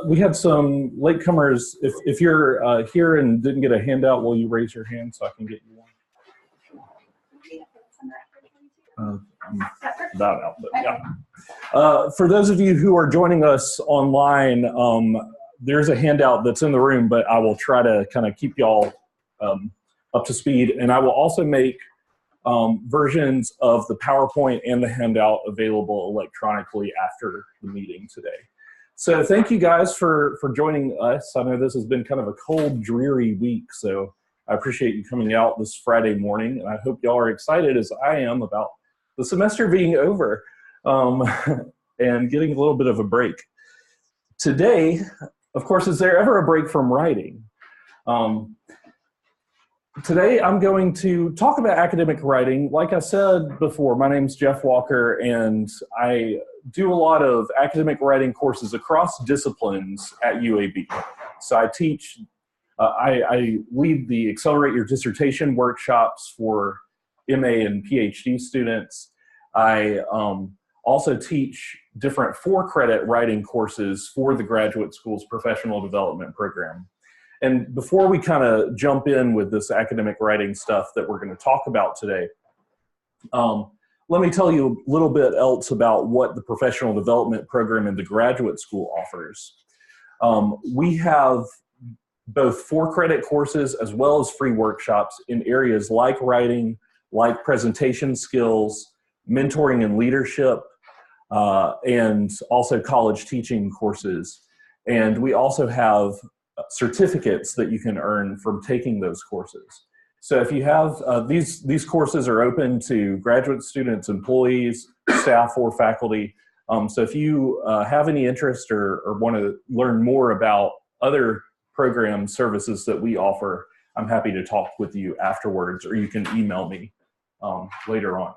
We had some latecomers. If you're here and didn't get a handout, will you raise your hand so I can get you one? I'm about out, but yeah. For those of you who are joining us online, there's a handout that's in the room, but I will try to kind of keep y'all up to speed. And I will also make versions of the PowerPoint and the handout available electronically after the meeting today. So thank you guys for joining us. I know this has been kind of a cold, dreary week, so I appreciate you coming out this Friday morning, and I hope y'all are excited as I am about the semester being over and getting a little bit of a break. Today, of course, is there ever a break from writing? Today I'm going to talk about academic writing. Like I said before, my name's Jeff Walker, and I do a lot of academic writing courses across disciplines at UAB. So I teach, I lead the Accelerate Your Dissertation workshops for MA and PhD students. I also teach different 4-credit writing courses for the Graduate School's Professional Development Program. And before we kind of jump in with this academic writing stuff that we're going to talk about today, let me tell you a little bit else about what the Professional Development Program in the Graduate School offers. We have both 4-credit courses as well as free workshops in areas like writing, like presentation skills, mentoring and leadership, and also college teaching courses. And we also have certificates that you can earn from taking those courses. So if you have, these courses are open to graduate students, employees, staff, or faculty. So if you have any interest or want to learn more about other program services that we offer, I'm happy to talk with you afterwards, or you can email me later on.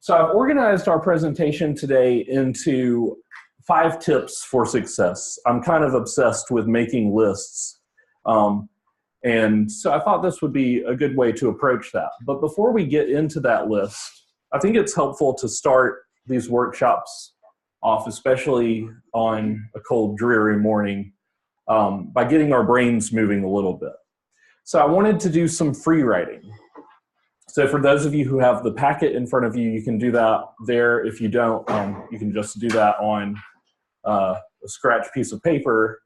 So I've organized our presentation today into 5 tips for success. I'm kind of obsessed with making lists. And so I thought this would be a good way to approach that. But before we get into that list, I think it's helpful to start these workshops off, especially on a cold, dreary morning, by getting our brains moving a little bit. So I wanted to do some free writing. So for those of you who have the packet in front of you, you can do that there. If you don't, you can just do that on a scratch piece of paper.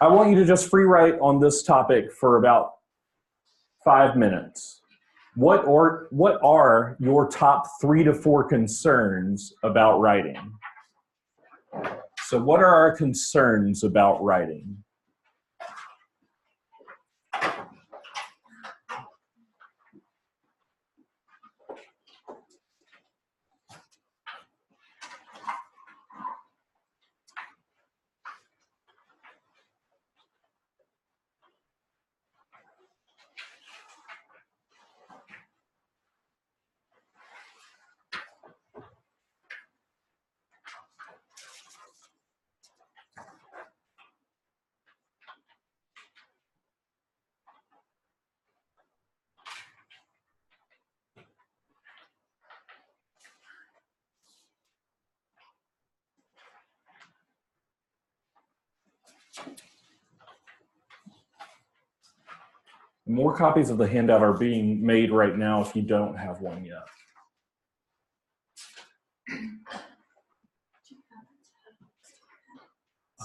I want you to just free write on this topic for about 5 minutes. What are your top 3 to 4 concerns about writing? So what are our concerns about writing? More copies of the handout are being made right now if you don't have one yet.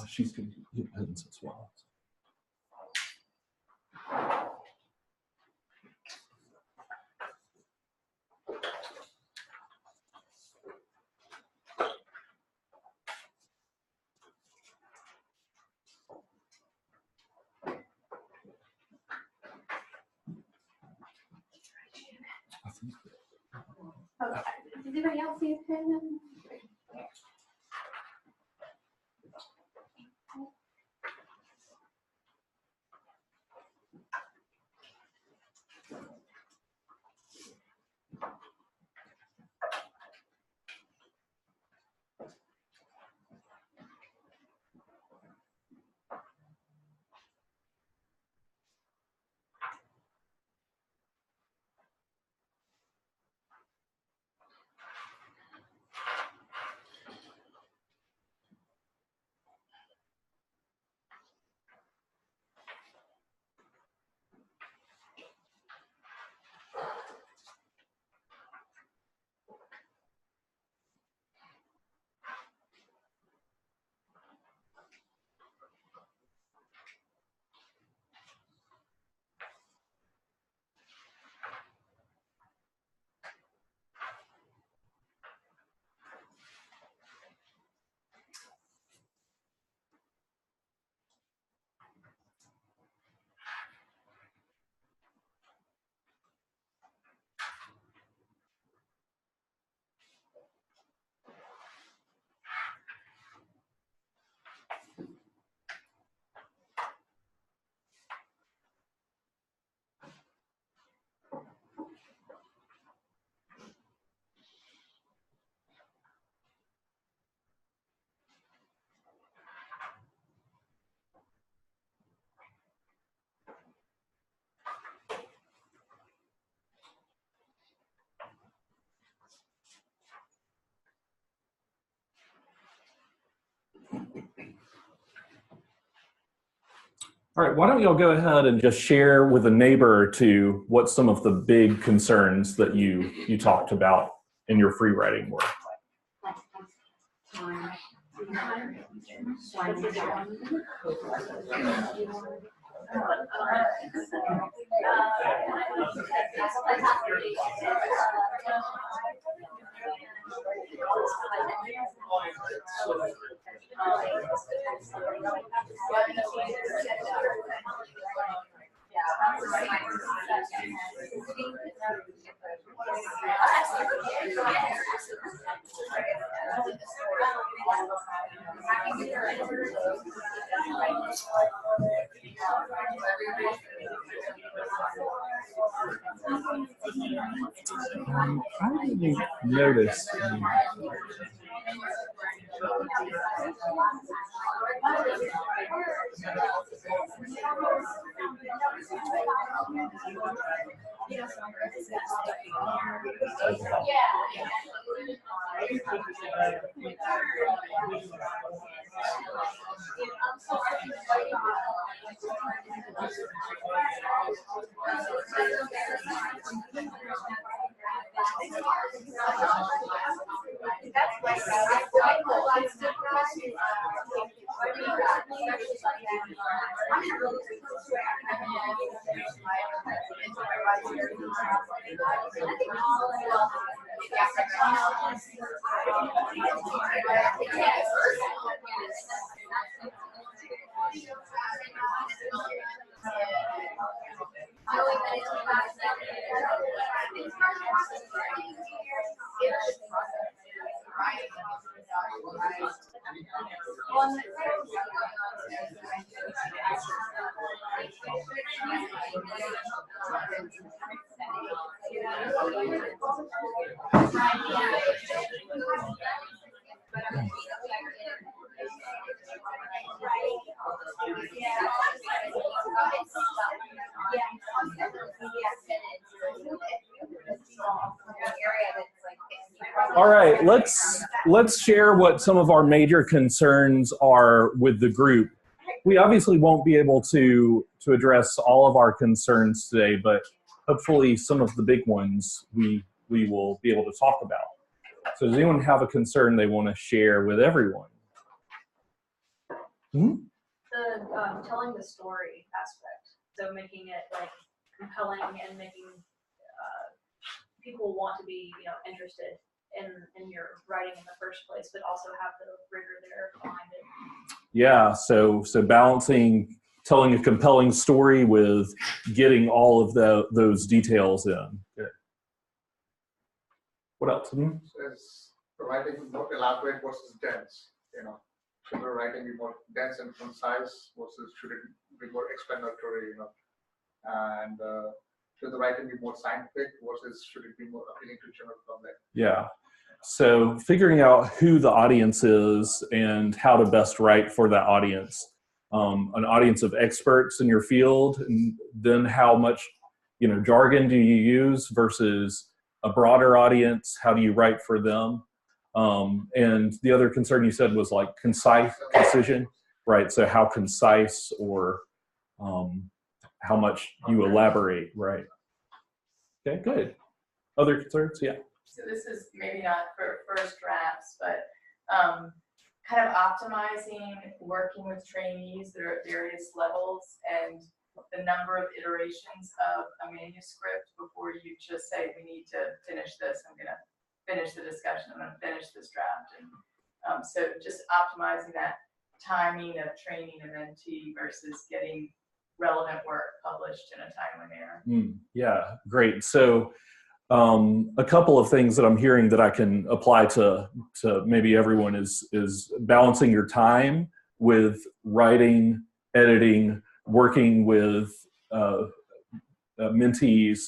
She's going to get pens as well. Okay. Does anybody else see a pen? All right, why don't y'all go ahead and just share with a neighbor or two what some of the big concerns that you talked about in your free writing work. I didn't notice. All right, let's share what some of our major concerns are with the group. We obviously won't be able to address all of our concerns today, but hopefully some of the big ones we will be able to talk about. So does anyone have a concern they want to share with everyone? The telling the story aspect, so making it like compelling and making people want to be interested in your writing in the first place, but also have the rigor there behind it. Yeah, so balancing telling a compelling story with getting all of those details in. Good. What else? Is writing more elaborate versus dense, should the writing be more dense and concise versus should it be more explanatory, and should the writing be more scientific versus should it be more appealing to general public? Yeah. So figuring out who the audience is and how to best write for that audience. An audience of experts in your field, and then how much jargon do you use versus a broader audience? How do you write for them? And the other concern you said was like concise concision, right? So how concise or how much you elaborate, right? Okay, good. Other concerns? Yeah. So this is maybe not for first drafts, but kind of optimizing working with trainees that are at various levels and the number of iterations of a manuscript before you just say, we need to finish this. I'm going to finish the discussion. I'm going to finish this draft. And so just optimizing that timing of training a mentee versus getting relevant work published in a timely manner. Yeah, great. So a couple of things that I'm hearing that I can apply to maybe everyone is balancing your time with writing, editing, working with mentees,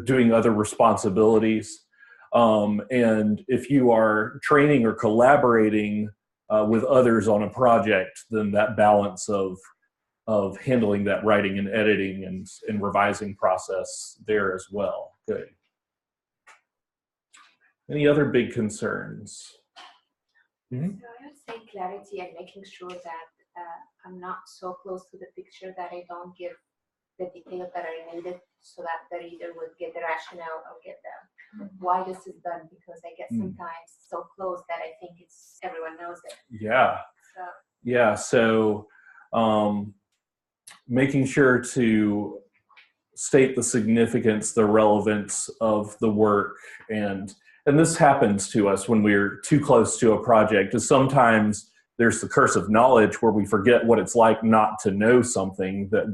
doing other responsibilities. And if you are training or collaborating with others on a project, then that balance of handling that writing and editing and revising process there as well. Good. Any other big concerns? So I would staying clarity and making sure that I'm not so close to the picture that I don't give the detail that are needed so that the reader would get the rationale or get the why this is done, because I get sometimes so close that I think it's everyone knows it. Yeah. So Yeah. So making sure to state the significance, the relevance of the work, and this happens to us when we're too close to a project, is sometimes there's the curse of knowledge where we forget what it's like not to know something that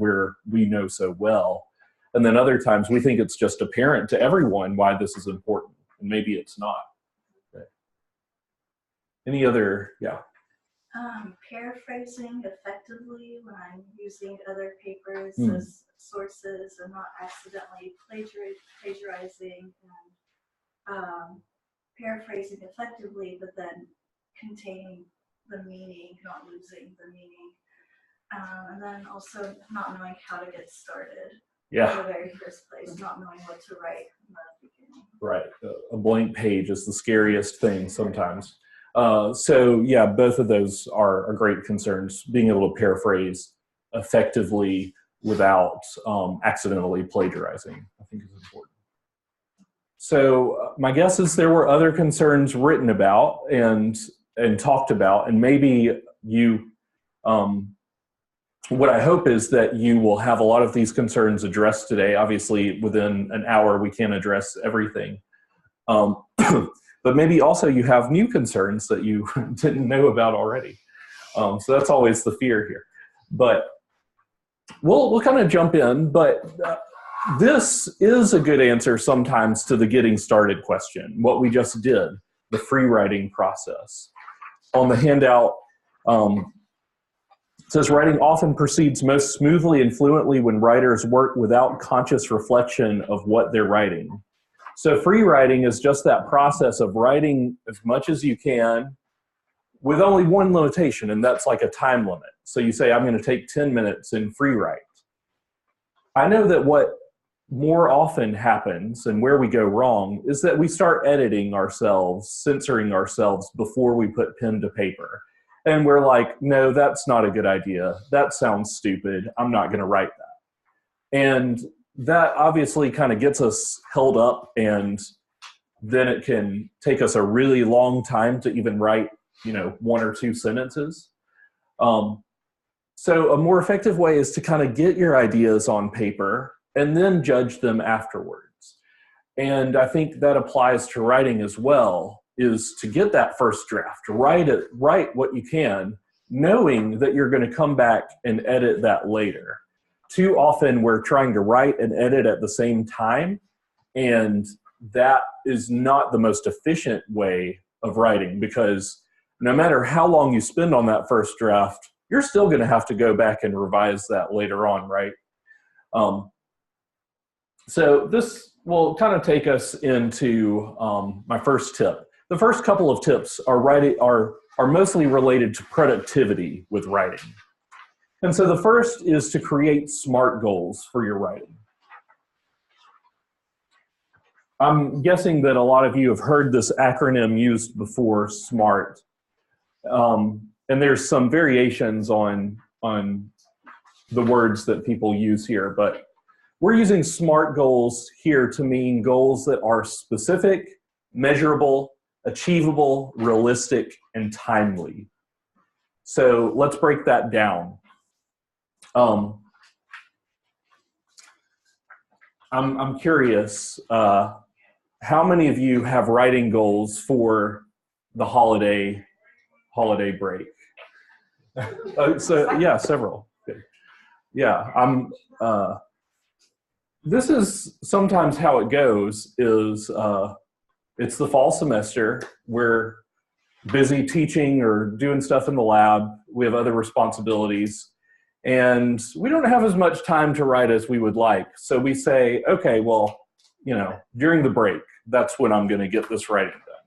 we know so well. And then other times we think it's just apparent to everyone why this is important, and maybe it's not. Okay. Any other, yeah. Paraphrasing effectively when I'm using other papers Mm. as sources and not accidentally plagiarizing, and paraphrasing effectively, but then containing the meaning, not losing the meaning. And then also not knowing how to get started Yeah. in the very first place, not knowing what to write in the beginning. Right. A blank page is the scariest thing sometimes. So yeah, both of those are great concerns. Being able to paraphrase effectively without accidentally plagiarizing, I think, is important. So my guess is there were other concerns written about and talked about, and maybe you, what I hope is that you will have a lot of these concerns addressed today. Obviously, within an hour, we can't address everything. But maybe also you have new concerns that you didn't know about already. So that's always the fear here. But we'll kind of jump in. But this is a good answer sometimes to the getting started question, what we just did, the free writing process. On the handout, it says, writing often proceeds most smoothly and fluently when writers work without conscious reflection of what they're writing. So free writing is just that process of writing as much as you can with only one limitation, and that's like a time limit. So you say, I'm going to take 10 minutes in free write. I know that what more often happens and where we go wrong is that we start editing ourselves, censoring ourselves before we put pen to paper. And we're like, no, that's not a good idea. That sounds stupid. I'm not going to write that. And that obviously kind of gets us held up, and then it can take us a really long time to even write, one or two sentences. So a more effective way is to kind of get your ideas on paper and then judge them afterwards. And I think that applies to writing as well, is to get that first draft, write what you can, knowing that you're going to come back and edit that later. Too often we're trying to write and edit at the same time, and that is not the most efficient way of writing, because no matter how long you spend on that first draft, you're still going to have to go back and revise that later on, right? So this will kind of take us into my first tip. The first couple of tips are mostly related to productivity with writing. And so the first is to create SMART goals for your writing. I'm guessing that a lot of you have heard this acronym used before, SMART. And there's some variations on the words that people use here, but we're using SMART goals here to mean goals that are specific, measurable, achievable, realistic, and timely. So let's break that down. I'm curious, how many of you have writing goals for the holiday break? So yeah, several. Good. Yeah, this is sometimes how it goes. Is it's the fall semester. We're busy teaching or doing stuff in the lab. We have other responsibilities, and we don't have as much time to write as we would like. So we say, okay, well, during the break, that's when I'm going to get this writing done.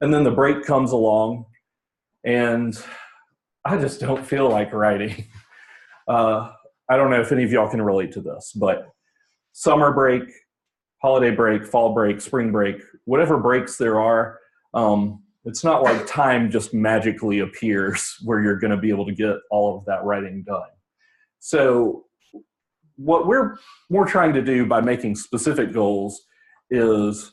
And then the break comes along, and I just don't feel like writing. I don't know if any of y'all can relate to this, but summer break, holiday break, fall break, spring break, whatever breaks there are, It's not like time just magically appears where you're going to be able to get all of that writing done. So what we're trying to do by making specific goals is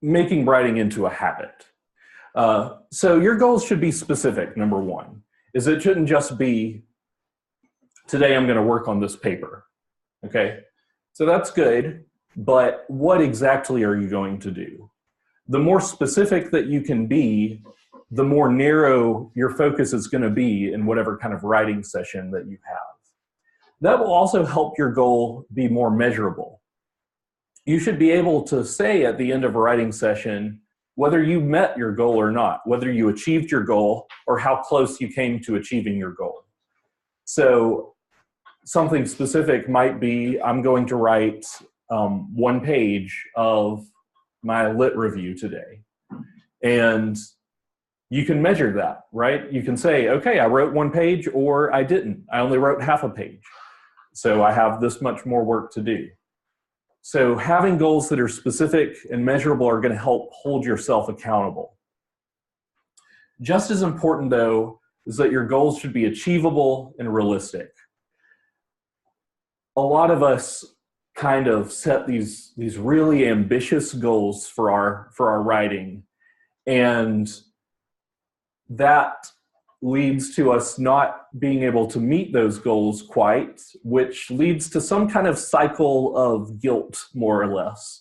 making writing into a habit. So your goals should be specific, number one. It shouldn't just be, today I'm going to work on this paper. Okay? So that's good, but what exactly are you going to do? The more specific that you can be, the more narrow your focus is going to be in whatever kind of writing session that you have. That will also help your goal be more measurable. You should be able to say at the end of a writing session whether you met your goal or not, whether you achieved your goal or how close you came to achieving your goal. So something specific might be, I'm going to write 1 page of my lit review today. And you can measure that, right? You can say, okay, I wrote 1 page or I didn't. I only wrote half a page. So I have this much more work to do. So having goals that are specific and measurable are going to help hold yourself accountable. Just as important, though, is that your goals should be achievable and realistic. A lot of us kind of set these really ambitious goals for our writing, and that leads to us not being able to meet those goals quite, which leads to some kind of cycle of guilt, more or less.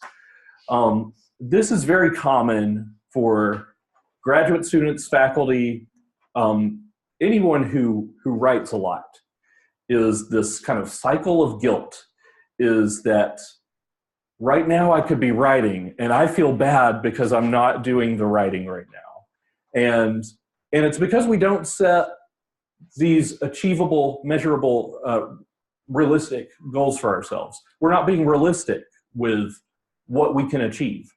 This is very common for graduate students, faculty, anyone who writes a lot, is this kind of cycle of guilt, is that right now I could be writing and I feel bad because I'm not doing the writing right now. And it's because we don't set these achievable, measurable, realistic goals for ourselves. We're not being realistic with what we can achieve.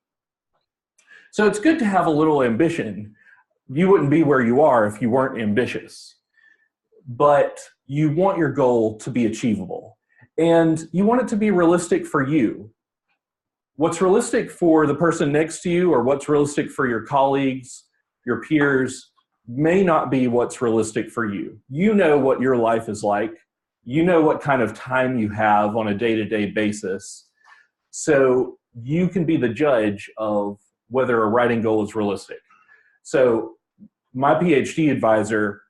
So it's good to have a little ambition. You wouldn't be where you are if you weren't ambitious. But you want your goal to be achievable. And you want it to be realistic for you. What's realistic for the person next to you or what's realistic for your colleagues, your peers, may not be what's realistic for you. You know what your life is like. You know what kind of time you have on a day-to-day basis. So you can be the judge of whether a writing goal is realistic. So my PhD advisor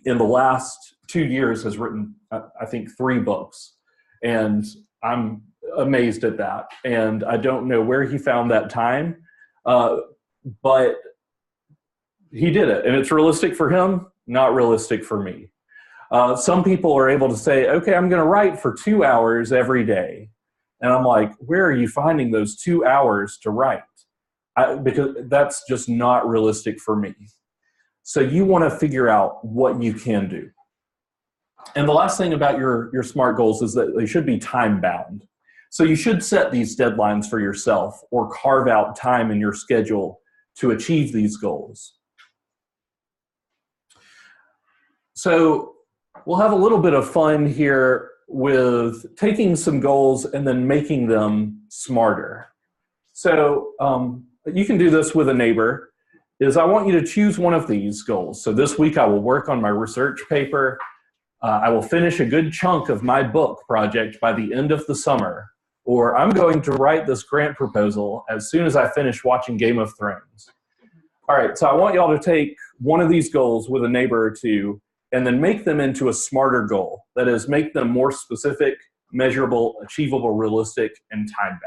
in the last 2 years has written, I think, 3 books. And I'm amazed at that. And I don't know where he found that time, but he did it. And it's realistic for him, not realistic for me. Some people are able to say, okay, I'm going to write for 2 hours every day. And I'm like, where are you finding those 2 hours to write? Because that's just not realistic for me. So you want to figure out what you can do. And the last thing about your SMART goals is that they should be time bound. So you should set these deadlines for yourself or carve out time in your schedule to achieve these goals. So we'll have a little bit of fun here with taking some goals and then making them smarter. So you can do this with a neighbor. I want you to choose one of these goals. So this week I will work on my research paper. I will finish a good chunk of my book project by the end of the summer. Or I'm going to write this grant proposal as soon as I finish watching Game of Thrones. All right, so I want y'all to take one of these goals with a neighbor or two and then make them into a smarter goal. That is, make them more specific, measurable, achievable, realistic, and time-bound.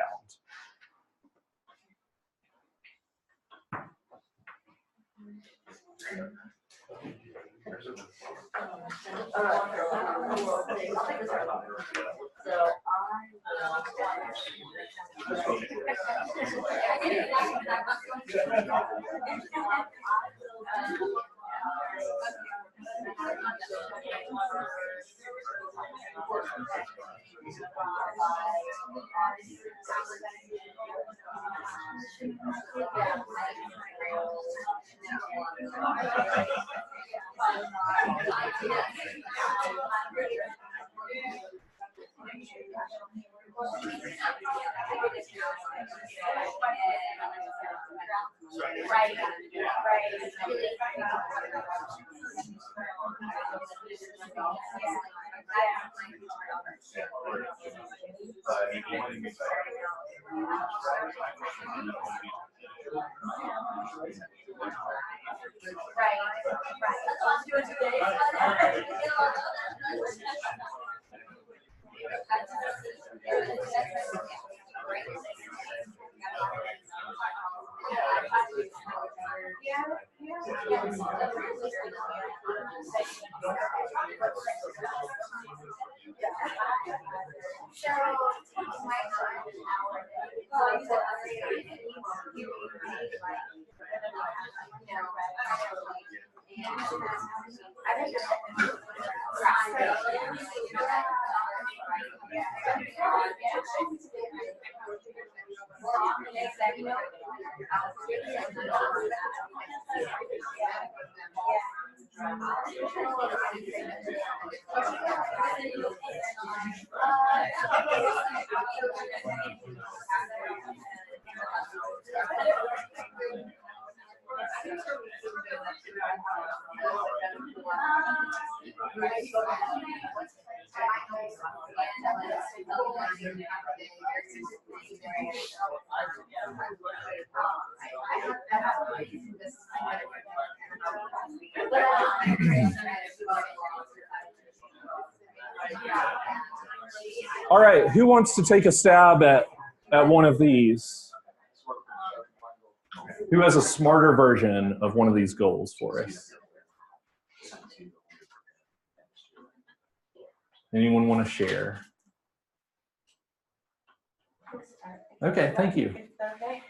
Right. All right, who wants to take a stab at one of these? Who has a smarter version of one of these goals for us? Anyone want to share? Okay, thank you. Okay.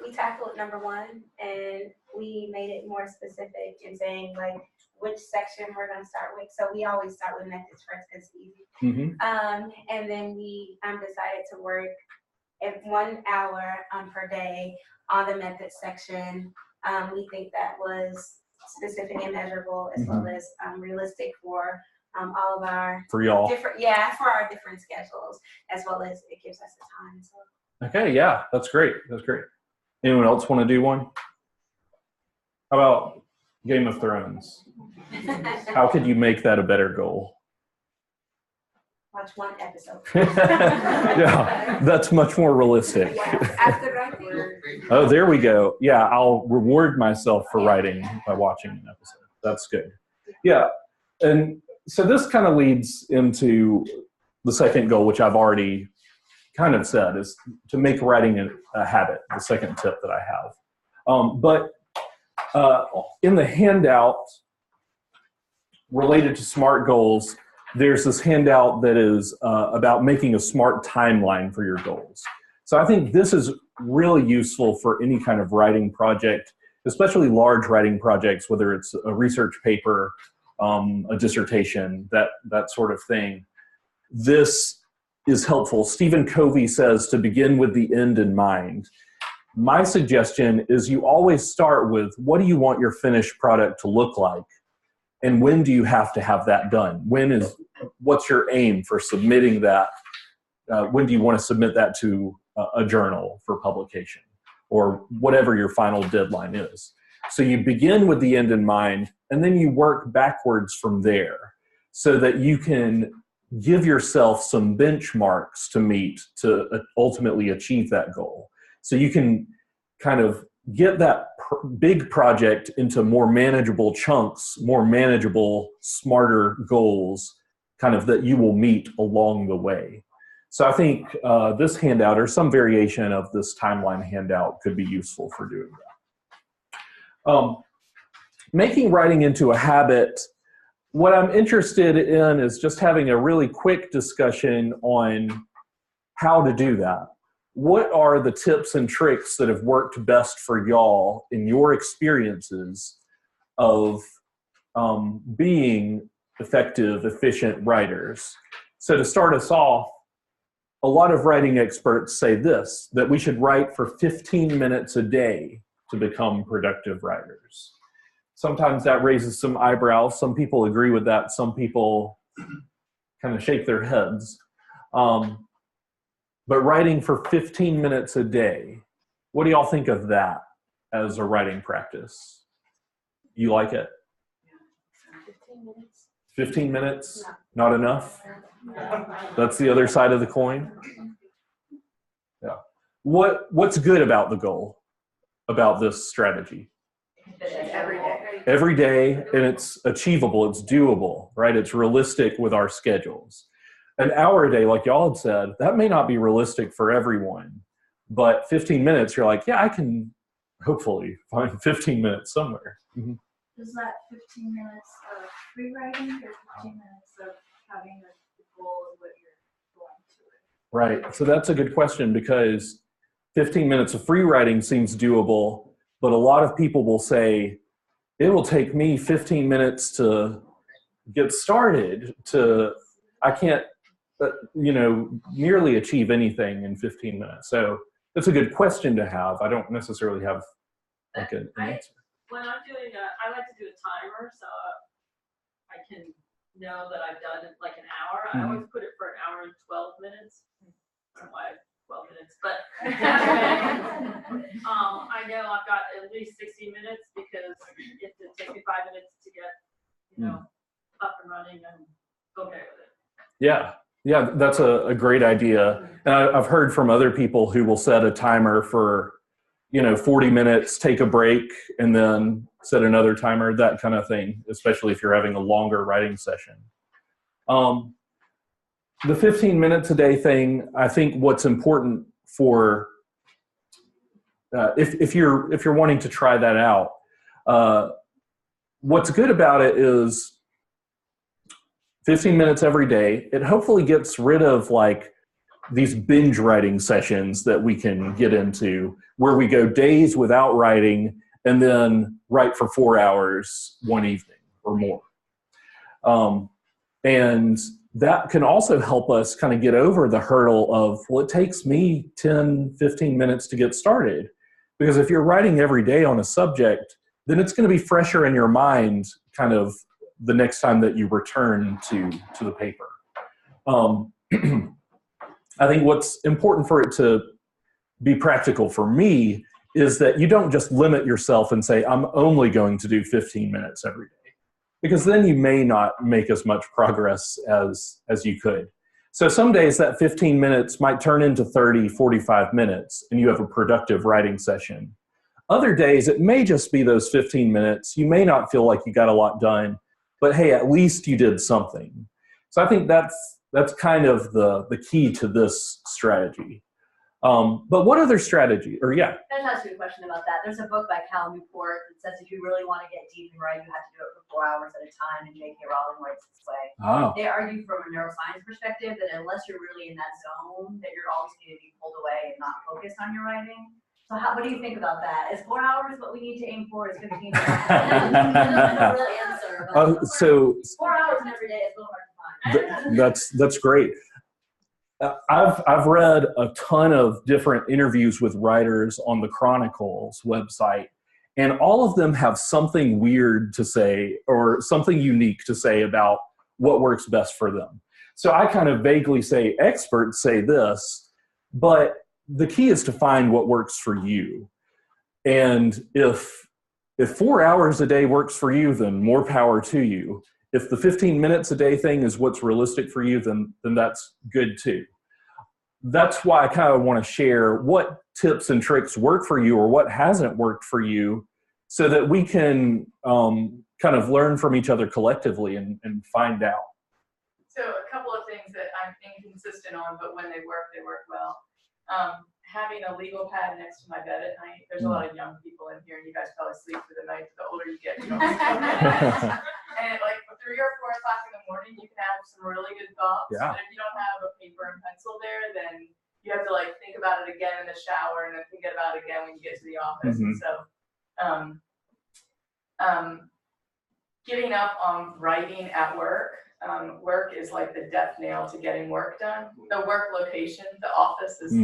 We tackled number 1 and we made it more specific in saying like which section we're going to start with. So we always start with methods first because it's easy. And then we decided to work at 1 hour per day on the methods section. We think that was specific and measurable as well as realistic for all of our For y'all. different, for our different schedules, as well as it gives us the time. So. Okay, yeah, that's great. That's great. Anyone else want to do one? How about Game of Thrones? How could you make that a better goal? Watch 1 episode. Yeah, that's much more realistic. After writing. Oh, there we go. Yeah, I'll reward myself for writing by watching an episode. That's good. Yeah, and so this kind of leads into the second goal, which I've already kind of said, is to make writing a habit, the second tip that I have. But in the handout related to SMART goals, there's this handout that is about making a SMART timeline for your goals. So I think this is really useful for any kind of writing project, especially large writing projects, whether it's a research paper, a dissertation, that sort of thing. This is helpful. Stephen Covey says to begin with the end in mind. My suggestion is you always start with, what do you want your finished product to look like? And when do you have to have that done? What's your aim for submitting that? When do you want to submit that to a journal for publication, or whatever your final deadline is? So you begin with the end in mind, and then you work backwards from there so that you can give yourself some benchmarks to meet to ultimately achieve that goal. So you can kind of get that big project into more manageable chunks, more manageable, smarter goals, kind of that you will meet along the way. So I think this handout or some variation of this timeline handout could be useful for doing that. Making writing into a habit, what I'm interested in is just having a really quick discussion on how to do that. What are the tips and tricks that have worked best for y'all in your experiences of being effective, efficient writers? So to start us off, a lot of writing experts say this, that we should write for 15 minutes a day to become productive writers. Sometimes that raises some eyebrows. Some people agree with that. Some people kind of shake their heads. But writing for 15 minutes a day, What do y'all think of that as a writing practice? You like it? 15 minutes. 15 minutes? No. Not enough? That's the other side of the coin? Yeah. What's good about the goal, about this strategy? Every day. Every day, and it's achievable, it's doable, right? It's realistic with our schedules. An hour a day, like y'all had said, that may not be realistic for everyone, but 15 minutes, you're like, yeah, I can hopefully find 15 minutes somewhere. Mhm. Is that 15 minutes of free writing or 15 minutes of having the goal of what you're going to it? Right, so that's a good question, because 15 minutes of free writing seems doable, but a lot of people will say, it will take me 15 minutes to get started, I can't, nearly achieve anything in 15 minutes. So that's a good question to have. I don't necessarily have like an answer. When I'm doing I like to do a timer, so I can know that I've done it like an hour. I always put it for an hour and 12 minutes. I don't know why 12 minutes, but I know I've got at least 60 minutes because it takes me 5 minutes to get, up and running and okay with it. Yeah, that's a great idea. And I've heard from other people who will set a timer for 40 minutes, take a break, and then set another timer, that kind of thing, especially if you're having a longer writing session. The 15 minutes a day thing, I think what's important for, if you're wanting to try that out, what's good about it is 15 minutes every day. It hopefully gets rid of like these binge writing sessions that we can get into where we go days without writing and then write for 4 hours one evening or more. And that can also help us kind of get over the hurdle of, well, it takes me 10, 15 minutes to get started. Because if you're writing every day on a subject, then it's going to be fresher in your mind kind of the next time that you return to the paper. I think what's important for it to be practical for me is that you don't just limit yourself and say, I'm only going to do 15 minutes every day, because then you may not make as much progress as you could. So some days that 15 minutes might turn into 30, 45 minutes and you have a productive writing session. Other days it may just be those 15 minutes. You may not feel like you got a lot done, but hey, at least you did something. So I think that's kind of the key to this strategy. But what other strategy, or yeah? Can I ask you a question about that? There's a book by Cal Newport that says if you really want to get deep and write, you have to do it for 4 hours at a time, and J.K. Rowling writes this way. Oh. They argue from a neuroscience perspective that unless you're really in that zone, that you're always going to be pulled away and not focused on your writing. So what do you think about that? Is 4 hours what we need to aim for? Is 15 minutes? That's a real answer. But So 4 hours in every day is a little hard to find. that's great. I've read a ton of different interviews with writers on the Chronicles website, and all of them have something weird to say or something unique to say about what works best for them. So I kind of vaguely say experts say this, but the key is to find what works for you. And if 4 hours a day works for you, then more power to you. If the 15 minutes a day thing is what's realistic for you, then that's good too. That's why I kind of want to share what tips and tricks work for you or what hasn't worked for you so that we can kind of learn from each other collectively and find out. So a couple of things that I'm inconsistent on, but when they work well. Having a legal pad next to my bed at night. There's a lot of young people in here, and you guys probably sleep through the night. The older you get, you don't sleep. And like 3 or 4 o'clock in the morning, you can have some really good thoughts. Yeah. But if you don't have a paper and pencil there, then you have to like think about it again in the shower, and then think about it again when you get to the office. Mm-hmm. And so, giving up on writing at work. Work is like the death nail to getting work done. The work location, the office is.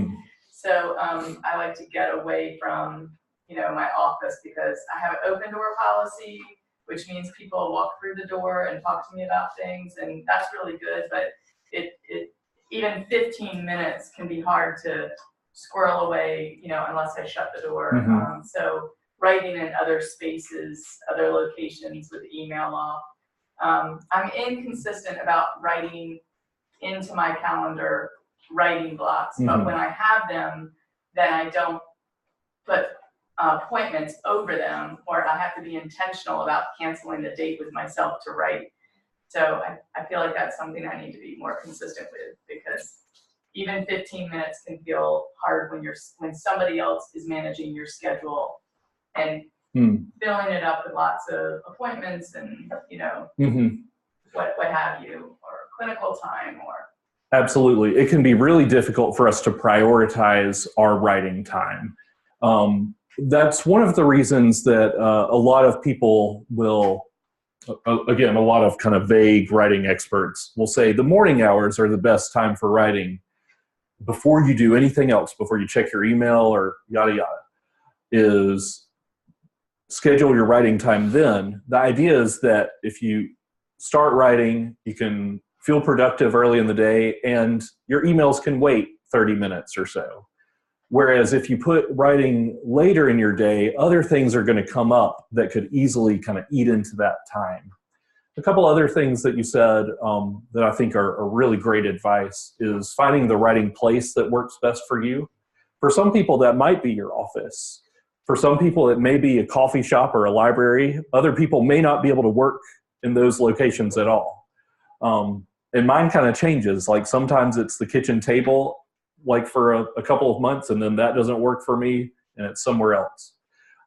So I like to get away from, my office because I have an open door policy, which means people walk through the door and talk to me about things, and that's really good. But it even 15 minutes can be hard to squirrel away, unless I shut the door. Mhm. So writing in other spaces, other locations with email off. I'm inconsistent about writing into my calendar writing blocks, but Mhm. when I have them, then I don't put appointments over them, or I have to be intentional about canceling the date with myself to write. So I feel like that's something I need to be more consistent with, because even 15 minutes can feel hard when somebody else is managing your schedule and filling it up with lots of appointments and Mhm. what have you, or clinical time, or Absolutely. It can be really difficult for us to prioritize our writing time. That's one of the reasons that a lot of people will, again, a lot of kind of vague writing experts will say the morning hours are the best time for writing before you do anything else, before you check your email or yada yada, is schedule your writing time then. The idea is that if you start writing, you can feel productive early in the day, and your emails can wait 30 minutes or so. Whereas if you put writing later in your day, other things are going to come up that could easily kind of eat into that time. A couple other things that you said that I think are really great advice is finding the writing place that works best for you. For some people, that might be your office. For some people, it may be a coffee shop or a library. Other people may not be able to work in those locations at all. And mine kind of changes. Like sometimes it's the kitchen table, like for a couple of months, and then that doesn't work for me, and it's somewhere else.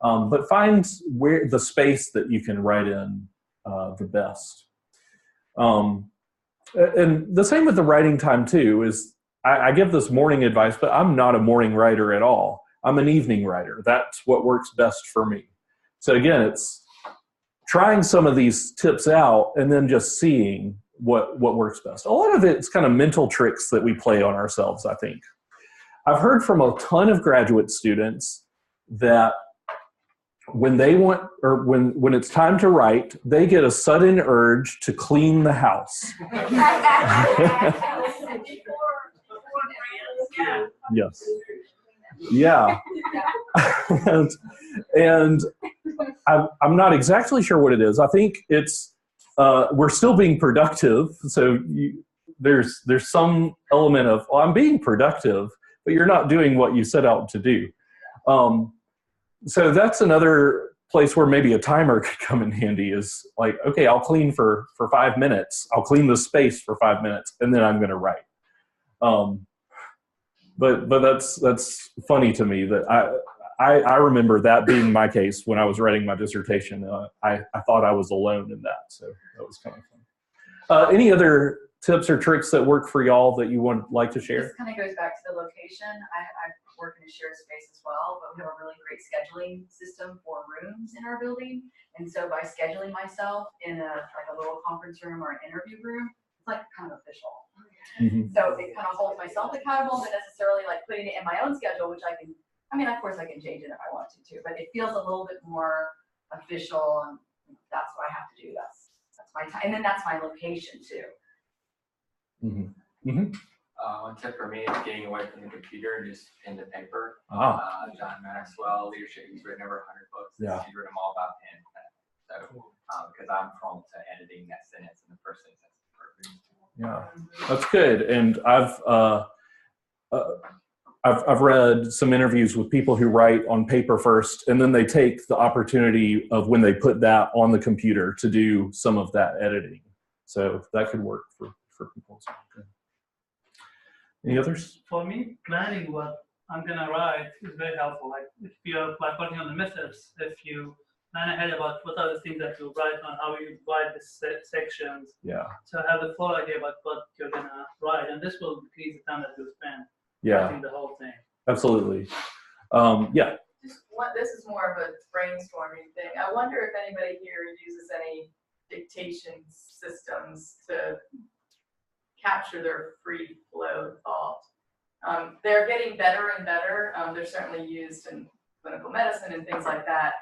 But find where the space that you can write in the best. And the same with the writing time too. Is I give this morning advice, but I'm not a morning writer at all. I'm an evening writer. That's what works best for me. So again, it's trying some of these tips out and then just seeing what works best. A lot of it's kind of mental tricks that we play on ourselves, I think. I've heard from a ton of graduate students that when they want, or when it's time to write, they get a sudden urge to clean the house. Yes. Yeah. and I'm not exactly sure what it is. I think it's we're still being productive. So there's some element of, well, I'm being productive, but you're not doing what you set out to do. So that's another place where maybe a timer could come in handy, is like, okay, I'll clean for 5 minutes. I'll clean the space for 5 minutes, and then I'm going to write. But that's funny to me that I remember that being my case when I was writing my dissertation. I thought I was alone in that, so that was kind of fun. Any other tips or tricks that work for y'all that you would like to share? This kind of goes back to the location. I work in a shared space as well, but we have a really great scheduling system for rooms in our building. And so by scheduling myself in a little conference room or an interview room, it's like kind of official. Mm-hmm. So it kind of holds myself accountable, but necessarily like putting it in my own schedule, which of course I can change it if I want to too, but it feels a little bit more official, and that's what I have to do. That's my time, and then that's my location too. Mm-hmm. Mm-hmm. One tip for me is getting away from the computer and just pen to paper. John Maxwell, leadership, he's written over 100 books. Yeah. He's written them all about pen. So, because I'm prone to editing that sentence in the first sentence. Yeah, that's good. And I've read some interviews with people who write on paper first, and then they take the opportunity of when they put that on the computer to do some of that editing. So that could work for people. Okay. Any others? For me, planning what I'm gonna write is very helpful. Like if you're working on the methods, if you plan ahead about what are the things that you write on, how you divide the sections. Yeah. So have the full idea about what you're gonna write, and this will decrease the time that you spend writing the whole thing. Absolutely. Yeah. This is more of a brainstorming thing. I wonder if anybody here uses any dictation systems to capture their free flow thought. They're getting better and better. They're certainly used in clinical medicine and things like that.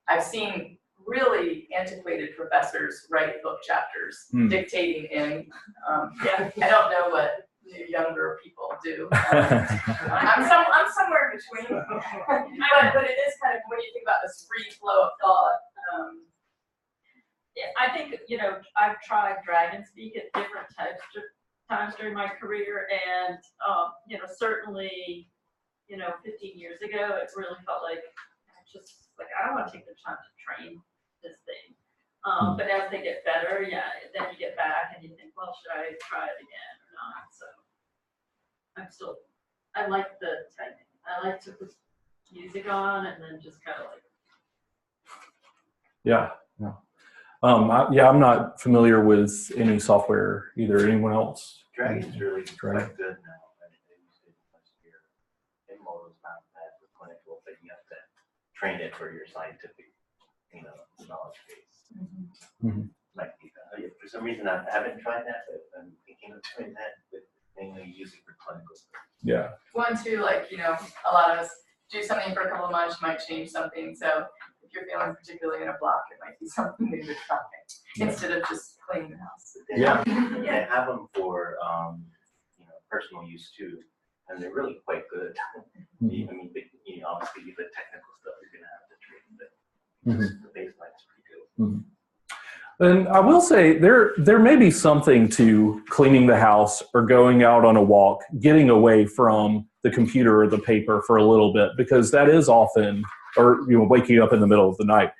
I've seen really antiquated professors write book chapters, dictating in. I don't know what younger people do. I'm somewhere in between. but it is kind of, when you think about this free flow of thought, Yeah, I think, I've tried Dragon Speak at different times during my career, and, certainly, 15 years ago, it really felt like, I don't want to take the time to train this thing. But as they get better, then you get back and you think, well, should I try it again or not? So I like the typing. I like to put music on and then just kind of like. Yeah. I'm not familiar with any software either. Anyone else? Dragon's really quite good now. I used it last year. InModo's not bad for clinical, but you have to train it for your scientific, knowledge base. Mm-hmm. Like, for some reason, I haven't tried that, but I'm thinking of doing that, but mainly using for clinical. Yeah. One, too, a lot of us do something for a couple of months, might change something. So if you're feeling particularly in a block, it might be something new to try instead of just cleaning the house. Yeah. They have them for, personal use too, and they're really quite good. Mm-hmm. I mean, obviously the technical stuff you're gonna have to train, but just the baseline is pretty good. Mm-hmm. And I will say there may be something to cleaning the house or going out on a walk, getting away from the computer or the paper for a little bit, because that is often, or waking up in the middle of the night.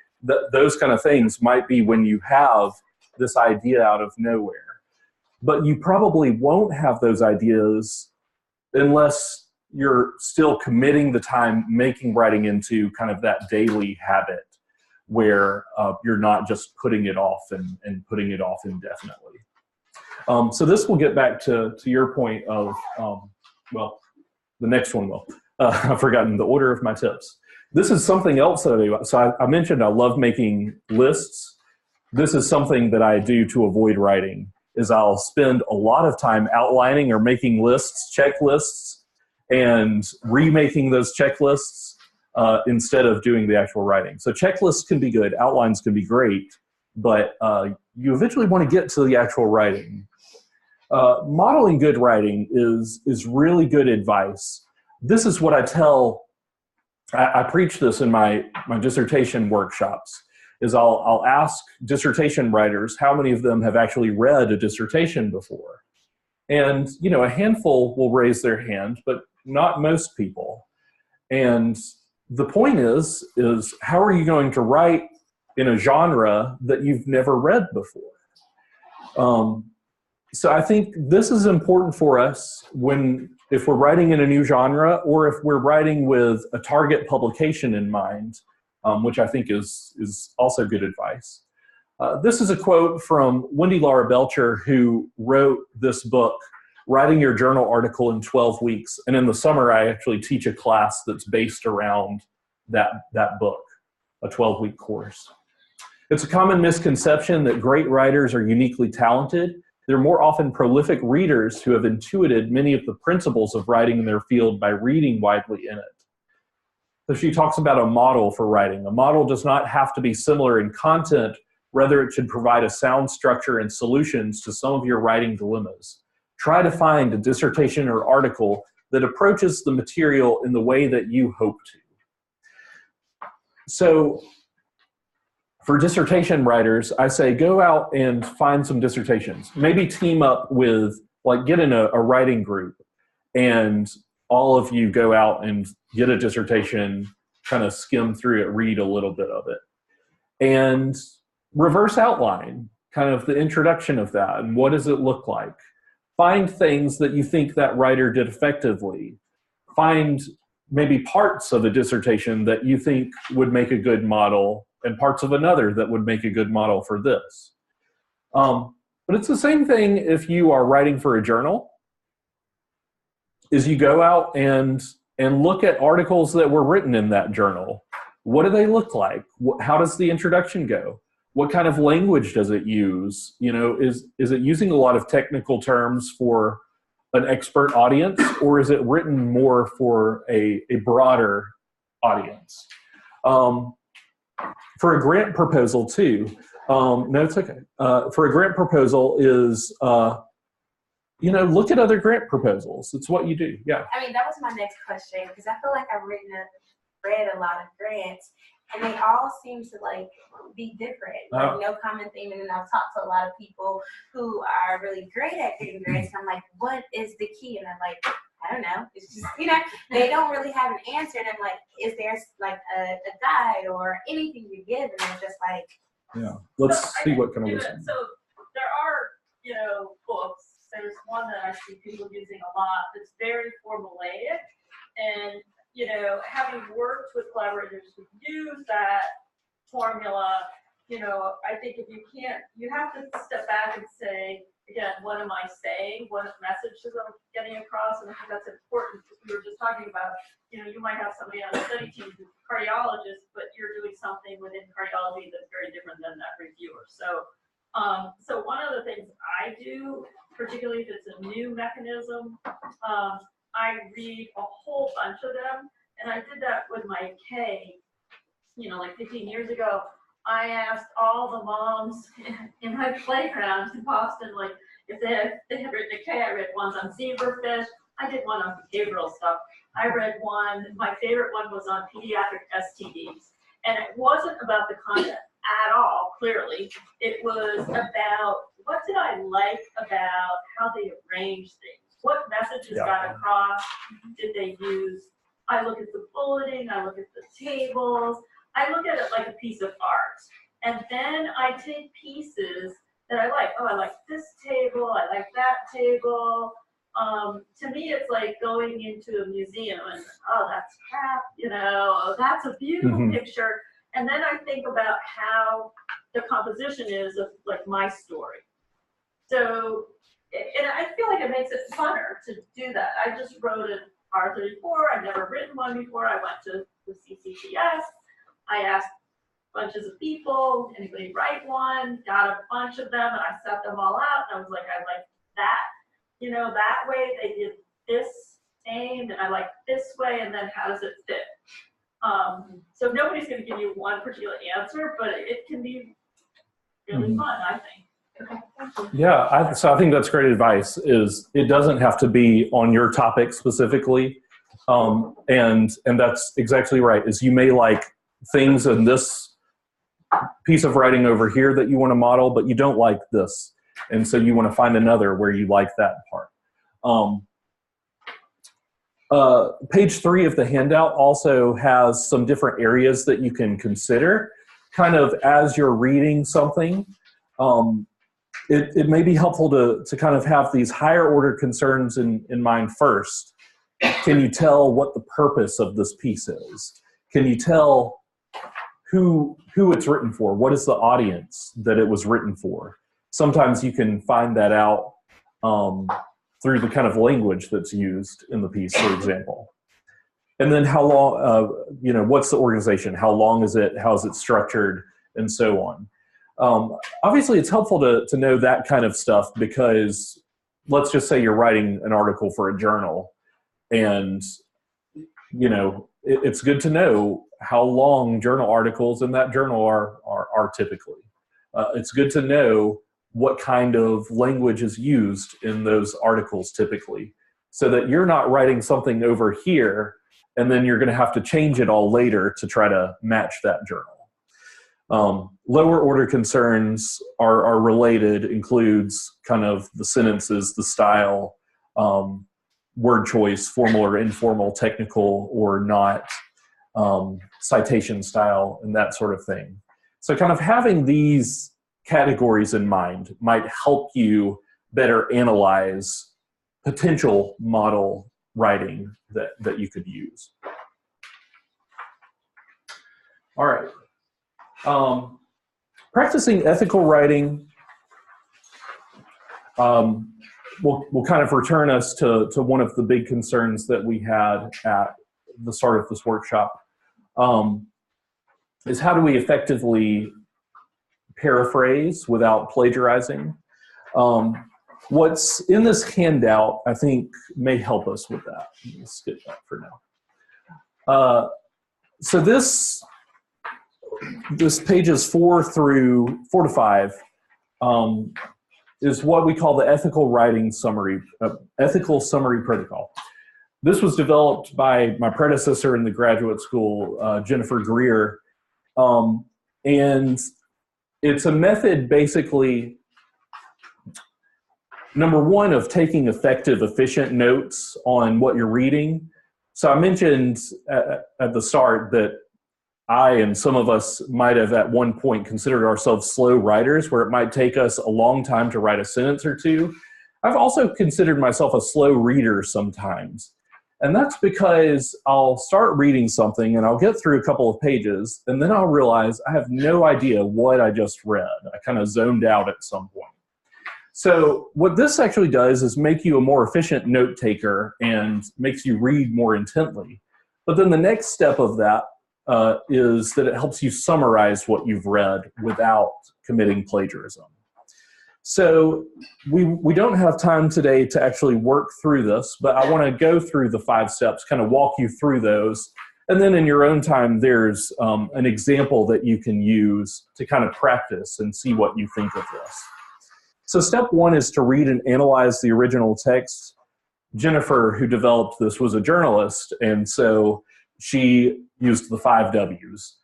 Those kind of things might be when you have this idea out of nowhere. But you probably won't have those ideas unless you're still committing the time making writing into kind of that daily habit where you're not just putting it off and putting it off indefinitely. So this will get back to your point of, the next one will. I've forgotten the order of my tips. This is something else that I do. So I mentioned I love making lists. This is something that I do to avoid writing, is I'll spend a lot of time outlining or making lists, checklists, and remaking those checklists instead of doing the actual writing. So checklists can be good, outlines can be great, but you eventually want to get to the actual writing. Modeling good writing is really good advice. This is what I tell, I preach this in my dissertation workshops, is I'll ask dissertation writers how many of them have actually read a dissertation before. And, a handful will raise their hand, but not most people. And the point is how are you going to write in a genre that you've never read before? So I think this is important for us if we're writing in a new genre, or if we're writing with a target publication in mind, which I think is also good advice. This is a quote from Wendy Laura Belcher, who wrote this book, Writing Your Journal Article in 12 Weeks. And in the summer, I actually teach a class that's based around that book, a 12-week course. It's a common misconception that great writers are uniquely talented. They're more often prolific readers who have intuited many of the principles of writing in their field by reading widely in it. So she talks about a model for writing. A model does not have to be similar in content. Rather, it should provide a sound structure and solutions to some of your writing dilemmas. Try to find a dissertation or article that approaches the material in the way that you hope to. So for dissertation writers, I say go out and find some dissertations. Maybe team up with, get in a writing group, and all of you go out and get a dissertation, kind of skim through it, read a little bit of it, and reverse outline kind of the introduction of that and what does it look like. Find things that you think that writer did effectively. Find maybe parts of a dissertation that you think would make a good model and parts of another that would make a good model for this. But it's the same thing if you are writing for a journal, is you go out and look at articles that were written in that journal. What do they look like? How does the introduction go? What kind of language does it use? Is it using a lot of technical terms for an expert audience, or is it written more for a broader audience? For a grant proposal too, no, it's okay. For a grant proposal is look at other grant proposals. It's what you do. Yeah. I mean, that was my next question, because I feel like I've read a lot of grants, and they all seem to like be different, like no common theme. And then I've talked to a lot of people who are really great at getting grants, and I'm like, what is the key? And I'm like, I don't know. It's just, they don't really have an answer. And I'm like, is there like a guide or anything you give? And they're just like, yeah. Let's see what kind of wisdom. So there are, books. There's one that I see people using a lot that's very formulaic, and having worked with collaborators who use that formula, I think if you have to step back and say, again, what am I saying? What messages am I getting across? And I think that's important, because we were just talking about, you might have somebody on the study team who's a cardiologist, but you're doing something within cardiology that's very different than that reviewer. So one of the things I do, particularly if it's a new mechanism, I read a whole bunch of them. And I did that with my K, like 15 years ago. I asked all the moms in my playground in Boston, like, if they had written a K, I read ones on zebrafish. I did one on behavioral stuff. I read one, my favorite one was on pediatric STDs. And it wasn't about the content at all, clearly. It was about, what did I like about how they arranged things? What messages got across? Did they use? I look at the bulleting, I look at the tables, I look at it like a piece of art. And then I take pieces that I like. Oh, I like this table, I like that table. To me, it's like going into a museum and, oh, that's crap, oh, that's a beautiful picture. And then I think about how the composition is of like my story. So, and I feel like it makes it funner to do that. I just wrote an R34, I've never written one before. I went to the CCTS, I asked bunches of people, anybody write one, got a bunch of them, and I set them all out, and I was like, I like that. That way they did this aimed, and I like this way, and then how does it fit? So nobody's going to give you one particular answer, but it can be really fun, I think. okay, thank you. Yeah, so I think that's great advice. Is it doesn't have to be on your topic specifically, and that's exactly right. Is you may like things in this piece of writing over here that you want to model, but you don't like this, and so you want to find another where you like that part. Page 3 of the handout also has some different areas that you can consider, kind of as you're reading something. It may be helpful to kind of have these higher order concerns in mind first. Can you tell what the purpose of this piece is? Can you tell who it's written for? What is the audience that it was written for? Sometimes you can find that out through the kind of language that's used in the piece, for example. And then how long, what's the organization? How long is it? How is it structured? And so on. Obviously, it's helpful to know that kind of stuff, because let's just say you're writing an article for a journal, and it's good to know how long journal articles in that journal are typically. It's good to know what kind of language is used in those articles typically, so that you're not writing something over here and then you're going to have to change it all later to try to match that journal. Lower order concerns are related, includes kind of the sentences, the style, word choice, formal or informal, technical or not, citation style, and that sort of thing. So kind of having these categories in mind might help you better analyze potential model writing that you could use. All right. Practicing ethical writing will kind of return us to one of the big concerns that we had at the start of this workshop, is how do we effectively paraphrase without plagiarizing? What's in this handout, I think, may help us with that. Let's skip that for now. So this pages 4 to 5 is what we call the ethical writing summary, ethical summary protocol. This was developed by my predecessor in the graduate school, Jennifer Greer. And it's a method basically, number one, of taking effective, efficient notes on what you're reading. So I mentioned at the start that I and some of us might have at one point considered ourselves slow writers, where it might take us a long time to write a sentence or two. I've also considered myself a slow reader sometimes. And that's because I'll start reading something and I'll get through a couple of pages and then I'll realize I have no idea what I just read. I kind of zoned out at some point. So what this actually does is make you a more efficient note taker and makes you read more intently. But then the next step of that is that it helps you summarize what you've read without committing plagiarism. So we don't have time today to actually work through this, but I want to go through the 5 steps, kind of walk you through those. And then in your own time, there's an example that you can use to kind of practice and see what you think of this. So step 1 is to read and analyze the original text. Jennifer, who developed this, was a journalist, and so she used the 5 W's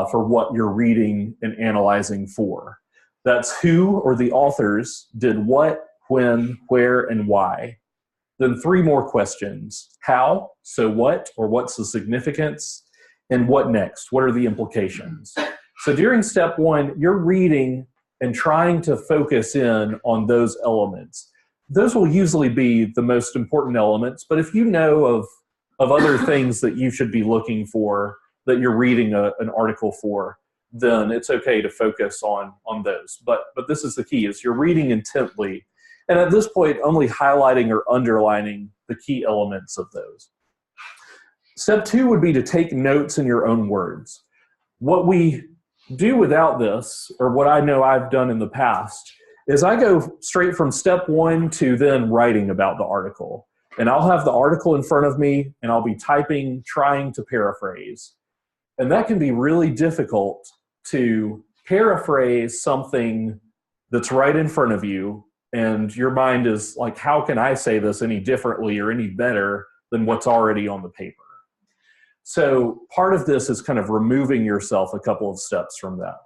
for what you're reading and analyzing for. That's who or the authors did what, when, where, and why. Then 3 more questions. How, so what, or what's the significance, and what next? What are the implications? So during step 1, you're reading and trying to focus in on those elements. Those will usually be the most important elements, but if you know of other things that you should be looking for, that you're reading an article for, then it's okay to focus on those. But this is the key, is you're reading intently, and at this point only highlighting or underlining the key elements of those. Step 2 would be to take notes in your own words. What we do without this, or what I know I've done in the past, is I go straight from step 1 to then writing about the article. And I'll have the article in front of me, and I'll be typing, trying to paraphrase. And that can be really difficult to paraphrase something that's right in front of you, and your mind is like, how can I say this any differently or any better than what's already on the paper? So part of this is kind of removing yourself a couple of steps from that.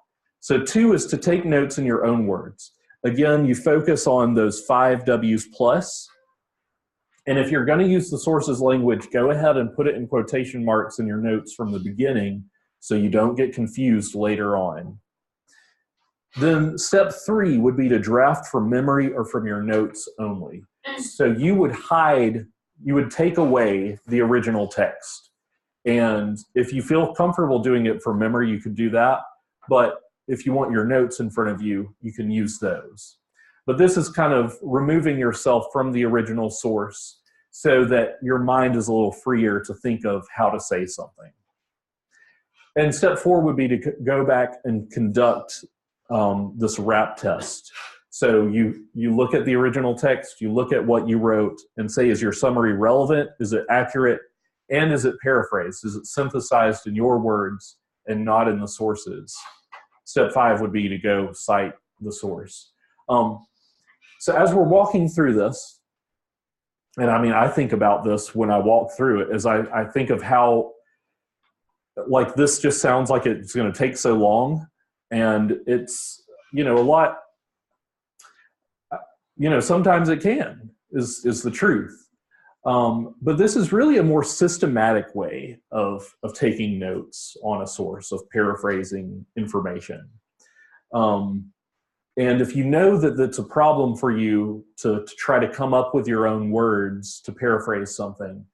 So 2 is to take notes in your own words. Again, you focus on those 5 W's plus. And if you're going to use the sources language, go ahead and put it in quotation marks in your notes from the beginning so you don't get confused later on. Then step 3 would be to draft from memory or from your notes only. So you would take away the original text. And if you feel comfortable doing it from memory, you could do that. But if you want your notes in front of you, you can use those. But this is kind of removing yourself from the original source so that your mind is a little freer to think of how to say something. And step 4 would be to go back and conduct this RAP test. So you look at the original text, you look at what you wrote, and say, is your summary relevant? Is it accurate? And is it paraphrased? Is it synthesized in your words and not in the sources? Step 5 would be to go cite the source. So as we're walking through this, and I mean, I think about this when I walk through it, as I think of how, like, this just sounds like it's going to take so long, and it's, a lot, sometimes it can, is the truth. But this is really a more systematic way of taking notes on a source, of paraphrasing information. And if you know that that's a problem for you to try to come up with your own words to paraphrase something,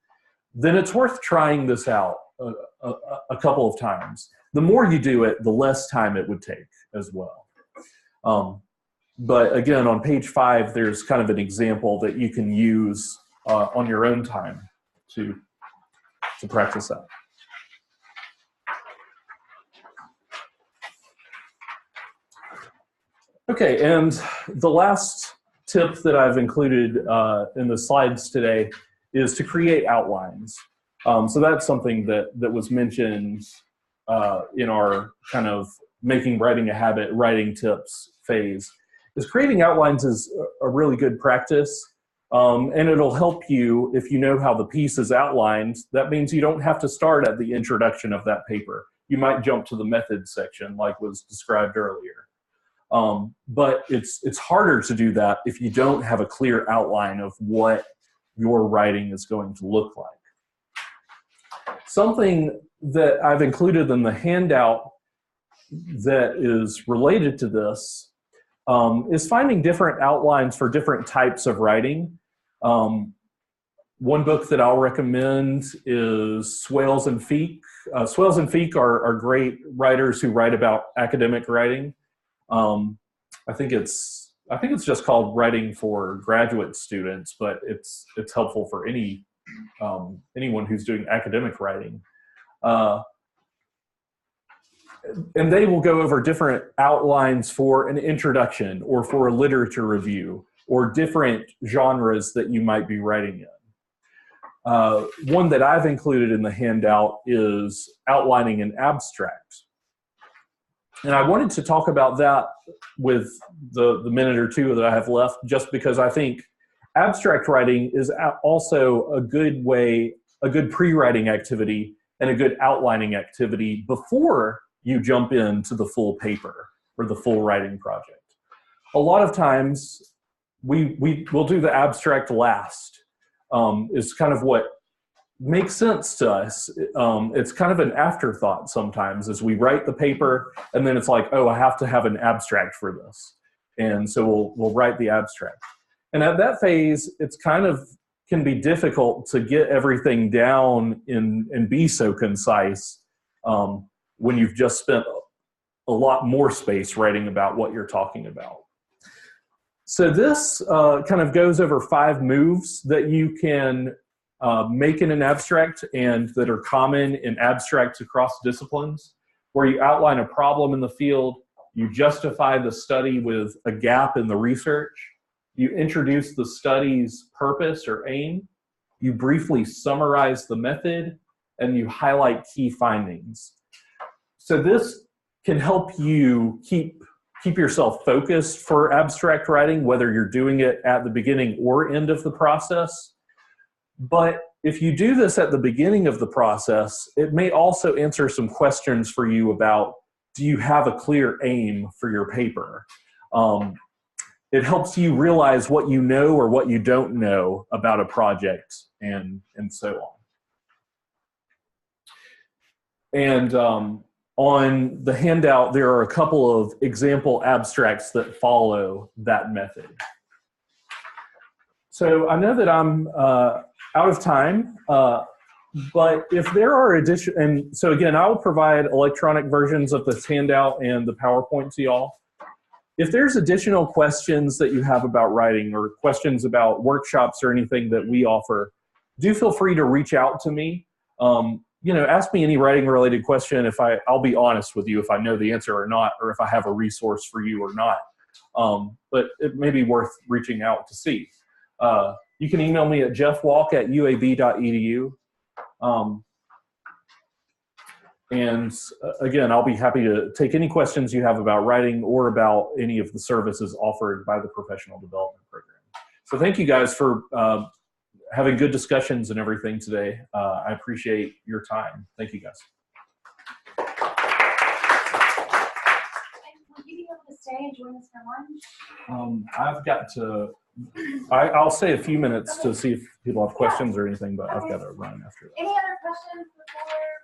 then it's worth trying this out a couple of times. The more you do it, the less time it would take as well. But again, on page 5, there's kind of an example that you can use on your own time to practice that. Okay, and the last tip that I've included in the slides today is to create outlines. So that's something that was mentioned in our kind of making writing a habit, writing tips phase, creating outlines is a really good practice. And it'll help you if you know how the piece is outlined. That means you don't have to start at the introduction of that paper. You might jump to the methods section like was described earlier. But it's harder to do that if you don't have a clear outline of what your writing is going to look like. Something that I've included in the handout that is related to this is finding different outlines for different types of writing. One book that I'll recommend is Swales and Feek. Swales and Feek are great writers who write about academic writing. I think it's just called Writing for Graduate Students, but it's helpful for anyone who's doing academic writing. And they will go over different outlines for an introduction or for a literature review or different genres that you might be writing in. One that I've included in the handout is outlining an abstract. And I wanted to talk about that with the minute or two that I have left, just because I think abstract writing is also a good pre-writing activity and a good outlining activity before you jump into the full paper or the full writing project. A lot of times we'll do the abstract last. Is kind of what makes sense to us. It's kind of an afterthought sometimes as we write the paper and then it's like, oh, I have to have an abstract for this. And so we'll write the abstract. And at that phase, it's kind of can be difficult to get everything down and be so concise when you've just spent a lot more space writing about what you're talking about. So this kind of goes over 5 moves that you can make in an abstract and that are common in abstracts across disciplines, where you outline a problem in the field, you justify the study with a gap in the research, you introduce the study's purpose or aim, you briefly summarize the method, and you highlight key findings. So this can help you keep yourself focused for abstract writing, whether you're doing it at the beginning or end of the process. But if you do this at the beginning of the process, it may also answer some questions for you about, do you have a clear aim for your paper? It helps you realize what you know or what you don't know about a project and so on. And on the handout, there are a couple of example abstracts that follow that method. So I know that I'm out of time, but if there are and so again, I will provide electronic versions of this handout and the PowerPoint to y'all. If there's additional questions that you have about writing or questions about workshops or anything that we offer, do feel free to reach out to me. Ask me any writing related question. I'll be honest with you if I know the answer or not, or if I have a resource for you or not. But it may be worth reaching out to see. You can email me at jeffwalk@uab.edu. And again, I'll be happy to take any questions you have about writing or about any of the services offered by the Professional Development Program. So thank you guys for having good discussions and everything today. I appreciate your time. Thank you guys. Will you be able to stay and join us for lunch? I've got to, I'll say a few minutes to see if people have questions or anything, but I've got to run after that. Any other questions before?